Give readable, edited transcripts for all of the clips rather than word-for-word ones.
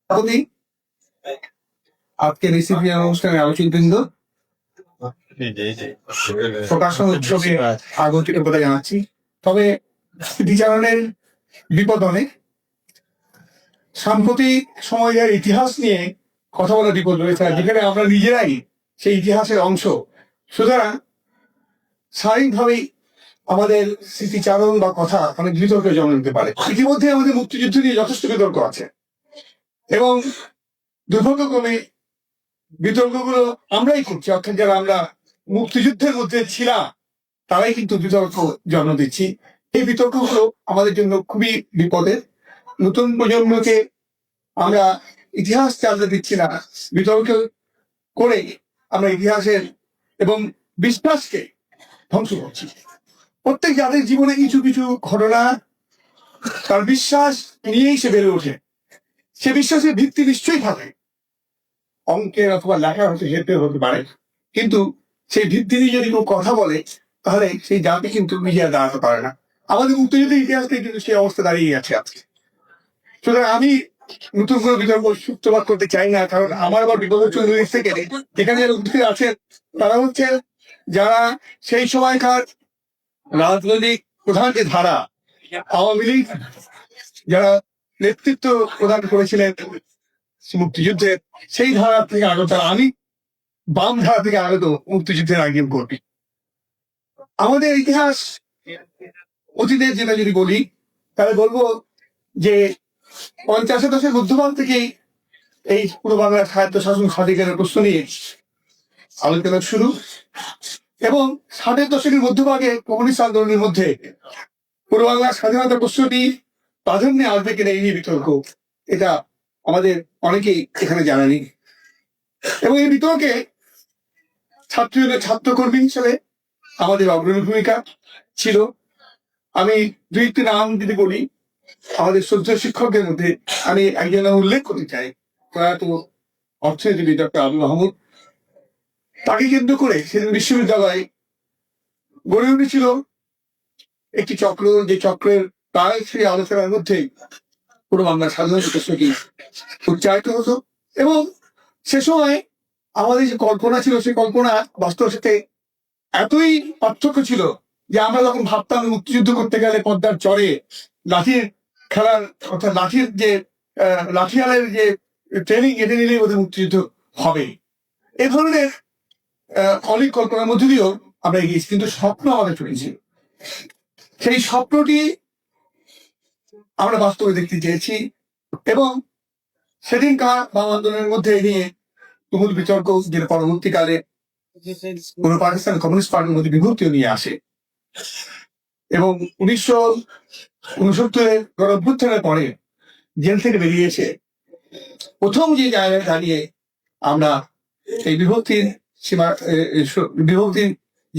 আপনি আজকের রেসিপি অনুষ্ঠানের আলোচকবৃন্দ প্রকাশন উৎসবে আগত কৃতজ্ঞতা জানাচ্ছি। তবে স্মৃতিচারণের বিপদ অনেক। সাম্প্রতিক সময়ের ইতিহাস নিয়ে কথা বলার বিপদ রয়েছে, যেখানে আমরা নিজেরাই সেই ইতিহাসের অংশ। সুতরাং স্বাভাবিকভাবেই আমাদের স্মৃতিচারণ বা কথা অনেক বিতর্কের জন্ম নিতে পারে। ইতিমধ্যে আমাদের মুক্তিযুদ্ধ নিয়ে যথেষ্ট বিতর্ক আছে এবং দুর্ভাগ্যক্রমে বিতর্কগুলো আমরাই করছি, অর্থাৎ যারা আমরা মুক্তিযুদ্ধের মধ্যে ছিলাম তারাই কিন্তু বিতর্ক জন্ম দিচ্ছি। এই বিতর্কগুলো আমাদের জন্য খুবই বিপদের। নতুন প্রজন্মকে আমরা ইতিহাস জানতে দিচ্ছি না, বিতর্ক করে আমরা ইতিহাসের এবং বিশ্বাসকে ধ্বংস করছি। প্রত্যেক জাতির জীবনে কিছু কিছু ঘটনা তার বিশ্বাস নিয়েই সে বেড়ে ওঠে। সে বিশ্বাসের ভিত্তি নিশ্চয়ই থাকে, অঙ্কের অথবা লেখার হতে হেঁটে হতে পারে, কিন্তু সেই ভিত্তি নিয়ে যদি কেউ কথা বলে তাহলে সেই জাতি কিন্তু নিজে আর দাঁড়াতে পারে না। আমাদের মুক্তিযুদ্ধের ইতিহাসে কিন্তু সেই অবস্থা দাঁড়িয়ে গেছে আজকে। সুতরাং আমি নতুন করে বিতর্ক সূত্রপাত করতে চাই না, কারণ আমার আবার বিগত 40 থেকে এখানে যারা উপস্থিত আছেন তারা হচ্ছেন যারা সেই সময়কার রাজনৈতিক প্রধান যে ধারা আওয়ামী লীগ যারা নেতৃত্ব প্রদান করেছিলেন মুক্তিযুদ্ধের, সেই ধারা থেকে আগত। আমি বাম ধারা থেকে আগত মুক্তিযুদ্ধের আগে করি। আমাদের ইতিহাস অতীতের যেটা যদি বলি তাহলে বলবো যে 50-এর দশকের মধ্যভাগ থেকেই এই পূর্ব বাংলার স্বায়ত্তশাসন স্বাধিকারের প্রশ্ন নিয়ে আলোচনা শুরু, এবং 60-এর দশকের মধ্যভাগে কমিউনিস্ট আন্দোলনের মধ্যে পূর্ব বাংলার স্বাধীনতা প্রশ্নটি প্রাধান্যে আসবে কিনা এই বিতর্ক, এটা আমাদের অনেকেই এখানে জানানি। এবং এই বিতর্কে ছাত্রকর্মী হিসেবে আমাদের অগ্রণী ভূমিকা ছিল। আমি দুই একটি নাম যদি বলি, আমাদের শ্রদ্ধেয় শিক্ষকদের মধ্যে আমি একজন নাম উল্লেখ করতে চাই, প্রয়াত অর্থনীতিবিদ ডক্টর আবুল মাহমুদ। তাকে কেন্দ্র করে সেদিন বিশ্ববিদ্যালয়ে গড়ে উঠেছিল একটি চক্র, যে চক্রের প্রায় সেই আলোচনার মধ্যে পুরো বাংলার স্বাধীনতা প্রশ্নটি উচ্চারিত হতো। এবং সে সময় আমাদের যে কল্পনা ছিল সেই কল্পনা বাস্তবের সাথে এতই পার্থক্য ছিল যে আমরা যখন ভাবতাম মুক্তিযুদ্ধ করতে গেলে পদ্মার চরে লাঠির খেলার, অর্থাৎ লাঠির যে লাঠিয়ালের যে ট্রেনিং, এটা নিলেই বোধহয় মুক্তিযুদ্ধ হবে। এ ধরনের অনেক কল্পনার মধ্যে দিয়েও আমরা এগিয়েছি, কিন্তু স্বপ্ন আমাদের চলেছিল। সেই স্বপ্নটি আমরা বাস্তবে দেখতে চেয়েছি, এবং সেদিনকার বাম আন্দোলনের মধ্যে এ নিয়ে তুমুল বিতর্ক, যেটা পরবর্তীকালে পূর্ব পাকিস্তান কমিউনিস্ট পার্টির মধ্যে বিভক্তিও নিয়ে আসে। এবং 1969-এর গণঅভ্যুত্থানের পরে জেল থেকে বেরিয়ে এসে প্রথম যে জায়গায় দাঁড়িয়ে আমরা এই বিভক্তির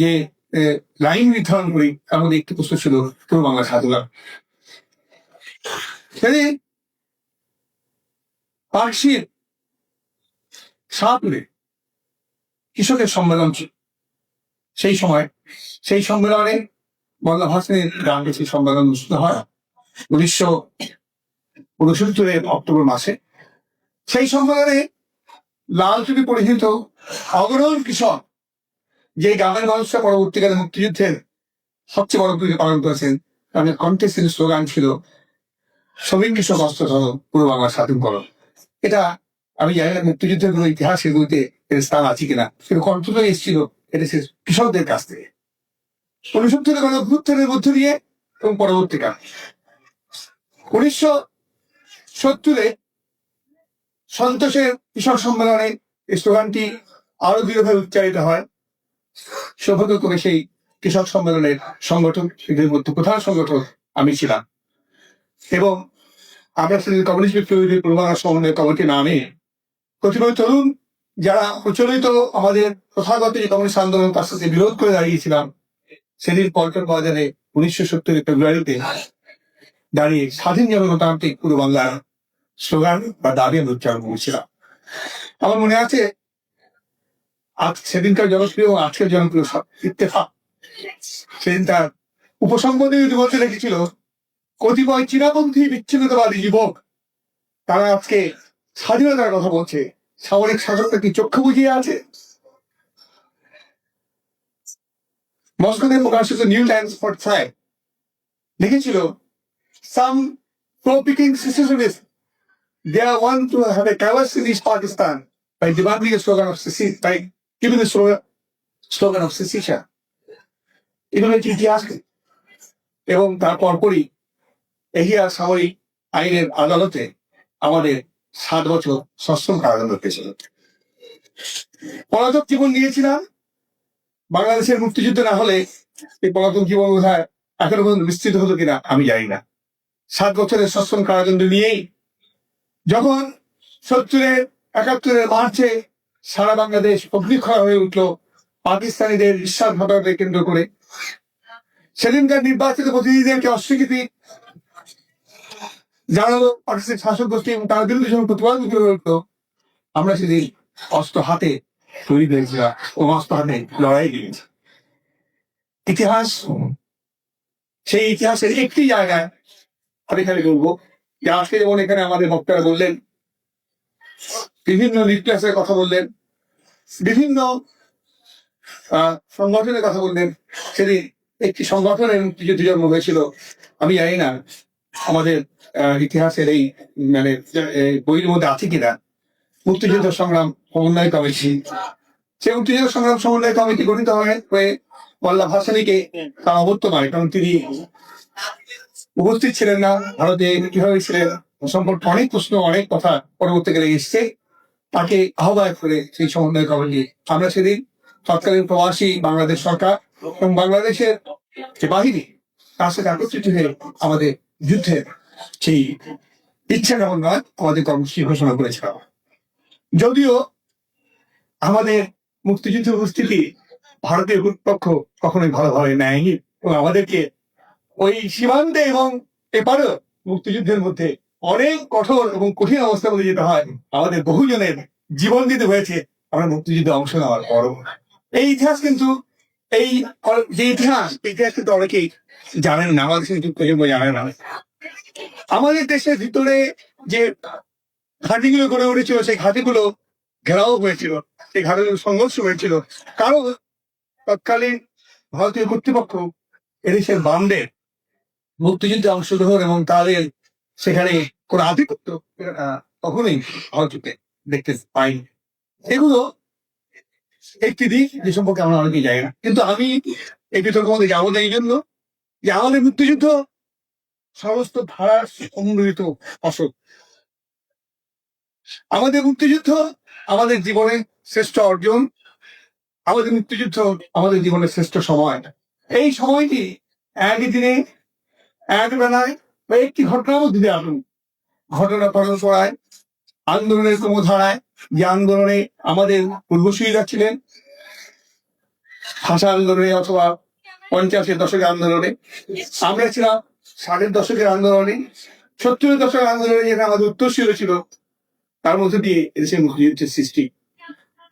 যে লাইন নির্ধারণ করি, তার মধ্যে একটি প্রশ্ন ছিল পূর্ব বাংলার স্বাধীনতা। সেদিন পার্সির শাহপুরে কৃষকের সম্মেলন ছিল। সেই সম্মেলনে মোল্লা ভাসানীর গান সেই সম্মেলন অনুষ্ঠিত হয় 1969-এর অক্টোবর মাসে। সেই সম্মেলনে লাল টুপি পরিহিত অগরণ কৃষক, যে গ্রামের মানুষরা পরবর্তীকালে মুক্তিযুদ্ধের সবচেয়ে বড় ভূমিকা পালন করেছেন, তাদের কণ্ঠে স্লোগান ছিল শ্রমিক কৃষক অস্ত্র ধরো, পূর্ব বাংলা স্বাধীন করো। এটা আমি জানি না মুক্তিযুদ্ধের কোনো ইতিহাসের বইতে এর স্থান আছে কিনা, কিন্তু কণ্ঠটা এসেছিল এটা কৃষকদের কাছ থেকে 1969-এর গণঅভ্যুত্থানের মধ্য দিয়ে। এবং পরবর্তীকাল 1970-এ সন্তোষের কৃষক সম্মেলনে এই স্লোগানটি আরো দৃঢ়ভাবে উচ্চারিত হয়। সৌভাগ্যক্রমে সেই কৃষক সম্মেলনের সংগঠকদের মধ্যে প্রধান সংগঠক আমি ছিলাম, এবং আমরা সেদিন কমিউনিস্ট বিপ্লবী পূর্ব বাংলা সমন্বয় কমিটি নামে কতিপয় তরুণ যারা প্রচলিত আমাদের প্রথাগত যে কমিউনিস্ট আন্দোলন তার সাথে বিরোধ করে দাঁড়িয়েছিলাম, সেদিন পল্টন বাজারে 1970-এর ফেব্রুয়ারিতে দাঁড়িয়ে স্বাধীন জনগণতান্ত্রিক পূর্ব বাংলার স্লোগান বা দাবি আমি উচ্চারণ করেছিলাম। আমার মনে আছে আজ সেদিনকার জনপ্রিয় এবং আজকের জনপ্রিয় ইত্তেফাক, সেদিন তার উপসংবাদে যদি বলতে রেখেছিল কতিপয় চীনাপন্থী বিচ্ছিন্নতাবাদী যুবক, তারা আজকে স্বাধীনতার কথা বলছে, সামরিক শাসকটা কি চক্ষু বুঝিয়ে আছে? মস্কোতে প্রকাশিত নিউ টাইমস ফর ফ্রাই লিখেছিল, সাম pro-Peking secessionists, they are want to have a chaos in East Pakistan by demanding a slogan of secession, by giving the slogan of secession. এগুলো হচ্ছে ইতিহাস। এবং তার পরপরই এহিয়া সামরিক আইনের আদালতে আমাদের 7 বছর সশ্রম কারাদণ্ড পেয়েছিল। পলাতক জীবন নিয়েছিলাম। বাংলাদেশের মুক্তিযুদ্ধ না হলে এই পলাতক জীবন বোধহয় এখনো পর্যন্ত বিস্তৃত হতো কিনা আমি জানি না। 7 বছরের সশ্রম কারাদণ্ড নিয়েই যখন 71-71 মার্চে সারা বাংলাদেশ অগ্নিক্ষয় হয়ে উঠল পাকিস্তানিদের বিশ্বাসঘাতকতাকে কেন্দ্র করে, সেদিনকার নির্বাচিত প্রতিনিধিদেরকে অস্বীকৃতি জানালো পাকিস্তান শাসক গোষ্ঠী এবং তার বিরুদ্ধে যখন প্রতিবাদ হয়ে উঠল, আমরা সেদিন অস্ত্র হাতে তৈরি হয়েছিলাম ও অস্ত্র হাতে লড়াই দিয়েছি। ইতিহাস, সেই ইতিহাসের একটি জায়গায় আমি এখানে বলবো যে আজকে যেমন এখানে আমাদের বক্তারা বললেন, বিভিন্ন নিউক্লিয়াসের কথা বললেন, বিভিন্ন সংগঠনের কথা বললেন, সেদিন একটি সংগঠনের মুক্তিযুদ্ধ জন্ম হয়েছিল। আমি জানি না আমাদের ইতিহাসের এই মানে বইয়ের মধ্যে আছে কিনা, মুক্তিযুদ্ধ সংগ্রাম সমন্বয় কমিটি। সেই মুক্তিযুদ্ধ সংগ্রাম সমন্বয় কমিটি গঠিত হয়ে মোল্লা ভাসানীকে তার অবর্তমানে, কারণ তিনি উপস্থিত ছিলেন না ভারতে, কিভাবে ছিলেন সম্পর্কে অনেক প্রশ্ন, অনেক কথা পরবর্তীকালে এসছে। তাকে আহ্বায়ক করে সেই সমন্বয় কমিটি আমরা সেদিন তৎকালীন প্রবাসী বাংলাদেশ সরকার এবং বাংলাদেশের যে বাহিনী তার সাথে একত্রিত হয়ে আমাদের যুদ্ধের সেই ইচ্ছা যেমন নয় আমাদের কর্মসূচি ঘোষণা করেছিলাম। যদিও আমাদের মুক্তিযুদ্ধের উপস্থিতি ভারতের কর্তৃপক্ষ কখনোই ভালোভাবে নেয়নি এবং আমাদেরকে ওই সীমান্তে এবং এপারও মুক্তিযুদ্ধের মধ্যে অনেক কঠোর এবং কঠিন অবস্থার মধ্যে যেতে হয়। আমাদের বহুজনের জীবন দিতে হয়েছে আমরা মুক্তিযুদ্ধে অংশ নেওয়ার পরও। এই ইতিহাস কিন্তু এই যে ইতিহাস কিন্তু অনেকেই জানেন না, আমাদের যুগ প্রজন্ম জানে না। আমাদের দেশের ভিতরে যে ঘাঁটিগুলো গড়ে উঠেছিল সেই ঘাঁটিগুলো ঘেরাও হয়েছিল, সেই ঘাঁটিগুলো সংঘর্ষ হয়েছিল, কারণ তৎকালীন ভারতীয় কর্তৃপক্ষ এদেশের বামদের মুক্তিযুদ্ধে অংশগ্রহণ এবং তাদের সেখানে কোন আধিপত্য কখনোই ভারতকে দেখতে পাইনি। এগুলো একটি দিক যে সম্পর্কে আমরা অনেকেই জানি না। কিন্তু আমি এই বিতর্ক মধ্যে যাবো না এই জন্য যে আমাদের মুক্তিযুদ্ধ সমস্ত ধারা সম্মিলিত ফসল। আমাদের মুক্তিযুদ্ধ আমাদের জীবনের শ্রেষ্ঠ অর্জন, আমাদের মুক্তিযুদ্ধ আমাদের জীবনের শ্রেষ্ঠ সময়। এই সময়টি একই দিনে এক বেলায় বা একটি ঘটনার মধ্যে দিয়ে আসুন ঘটনা পরম্পরায় আন্দোলনের ক্রমধারায়, যে আন্দোলনে আমাদের পূর্বসূরীরা ছিলেন, ভাষা আন্দোলনে অথবা 50-এর দশকের আন্দোলনে, আমরা ছিলাম 60-এর দশকের আন্দোলনে, 70-এর দশকের আন্দোলনে যেটা আমাদের উত্তরসূরি ছিল, তার মধ্যে দিয়ে এদেশের মুক্তিযুদ্ধের সৃষ্টি।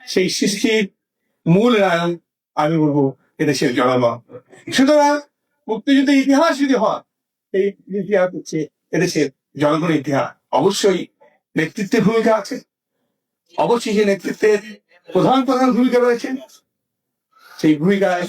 সেই সৃষ্টির মূল নায়ক আমি বলবো এদেশের জনগণ। সুতরাং মুক্তিযুদ্ধের ইতিহাস যদি হয়, এই ইতিহাস হচ্ছে এদেশের জনগণের ইতিহাস। অবশ্যই নেতৃত্বের ভূমিকা আছে, অবশ্যই যে নেতৃত্বের প্রধান প্রধান ভূমিকা রয়েছে। সেই ভূমিকায়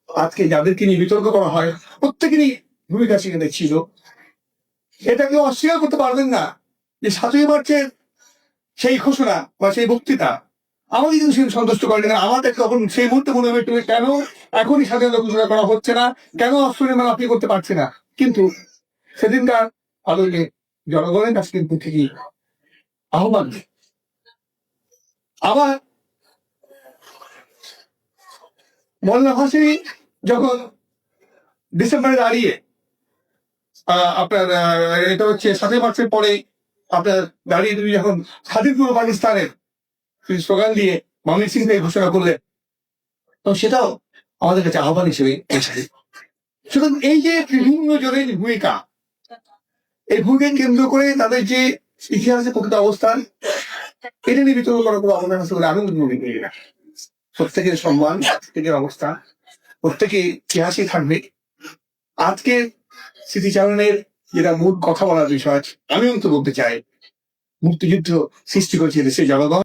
আজকে যাদেরকে নিয়ে বিতর্ক করা হয় প্রত্যেকেরই ভূমিকা সেখানে ছিল। এটা কেউ অস্বীকার করতে পারবেন না যে 7ই মার্চের সেই ঘোষণা বা সেই বক্তৃতা আমাদের কিন্তু সেটা সন্তুষ্ট করেনি। আমাদের তখন সেই মুহূর্তে মনে হয়েছিল কেন এখনই স্বাধীনতা ঘোষণা করা হচ্ছে না, কেন অস্ত্র নির্মাণ আপনি করতে পারছে না। কিন্তু সেদিনকার আলোকে জনগণের কাছে কিন্তু ঠিকই আহ্বান। আবার মোল্লা ভাসানী যখন ডিসেম্বরে দাঁড়িয়ে আপনার এটা হচ্ছে 7ই মার্চের পরে আপনার দাঁড়িয়ে তুমি যখন স্বাধীন পূর্ব পাকিস্তানের স্লোগান দিয়ে ময়মনসিংহ সিং থেকে ঘোষণা করলেন, তো সেটাও আমাদের কাছে আহ্বান হিসেবে এসেছে। সুতরাং এই যে বিভিন্ন জনের ভূমিকা, এই ভূমিকা কেন্দ্র করে তাদের যে ইতিহাসের প্রকৃত অবস্থান, এটা নিয়ে বিতর্ক করার কোনো অবদান আছে বলে আমি মনে করি না। প্রত্যেকের সম্মান, প্রত্যেকের অবস্থা, প্রত্যেকে ইতিহাসই থাকবে। আজকে স্মৃতিচারণের যেটা মূল কথা বলার বিষয়, আমি অন্তত বলতে চাই, মুক্তিযুদ্ধ সৃষ্টি করেছে দেশের জনগণ।